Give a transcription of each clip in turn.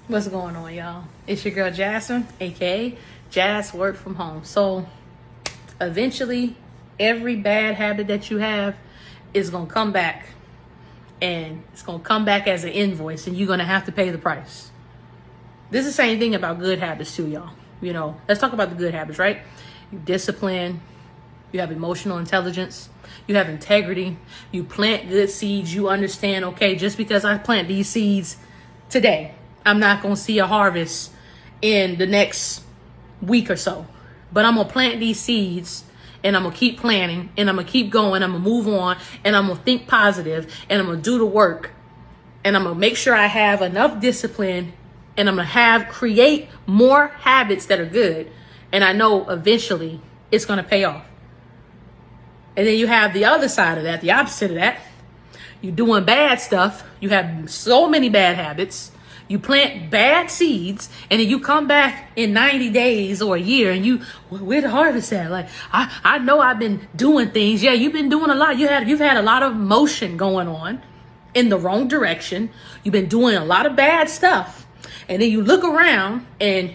What's going on, y'all? It's your girl Jasmine, aka Jazz Work From Home. So eventually, every bad habit that you have is gonna come back, and it's gonna come back as an invoice, and you're gonna have to pay the price. This is the same thing about good habits too, y'all. You know, let's talk about the good habits, right? You discipline, you have emotional intelligence, you have integrity, you plant good seeds. You understand, okay, just because I plant these seeds today, I'm not going to see a harvest in the next week or so. But I'm going to plant these seeds, and I'm going to keep planting, and I'm going to keep going. I'm going to move on, and I'm going to think positive, and I'm going to do the work, and I'm going to make sure I have enough discipline, and I'm going to create more habits that are good. And I know eventually it's going to pay off. And then you have the other side of that, the opposite of that. You're doing bad stuff. You have so many bad habits. You plant bad seeds, and then you come back in 90 days or a year, and where the harvest at? Like, I know I've been doing things. Yeah, you've been doing a lot. You've had a lot of motion going on in the wrong direction. You've been doing a lot of bad stuff. And then you look around, and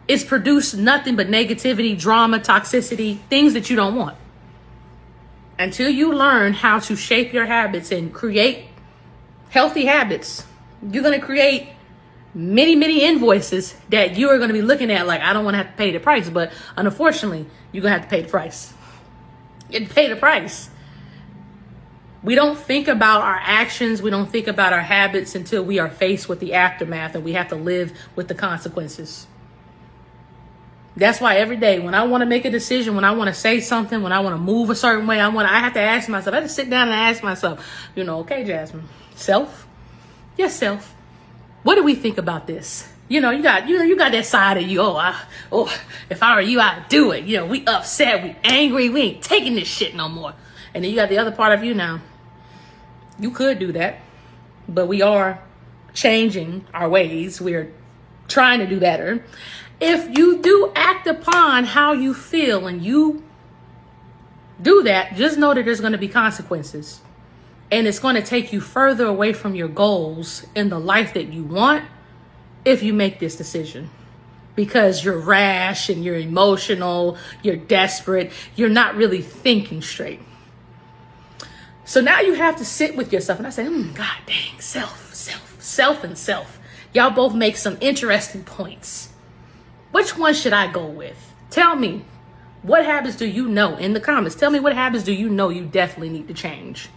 it's produced nothing but negativity, drama, toxicity, things that you don't want. Until you learn how to shape your habits and create healthy habits, you're going to create many, many invoices that you are going to be looking at like, I don't want to have to pay the price. But unfortunately, you're going to have to pay the price. You have to pay the price. We don't think about our actions. We don't think about our habits until we are faced with the aftermath, and we have to live with the consequences. That's why every day when I want to make a decision, when I want to say something, when I want to move a certain way, I have to ask myself, I have to sit down and ask myself, okay, Jasmine, self, yes, self, what do we think about this? You got that side of you. If I were you, I'd do it. We upset, we angry, we ain't taking this shit no more. And then you got the other part of you now. You could do that, but we are changing our ways. We're trying to do better. If you do act upon how you feel and you do that, just know that there's going to be consequences. And it's going to take you further away from your goals in the life that you want if you make this decision. Because you're rash and you're emotional, you're desperate, you're not really thinking straight. So now you have to sit with yourself. And I say, God dang, self and self. Y'all both make some interesting points. Which one should I go with? Tell me, what habits do you know in the comments? Tell me what habits do you know you definitely need to change?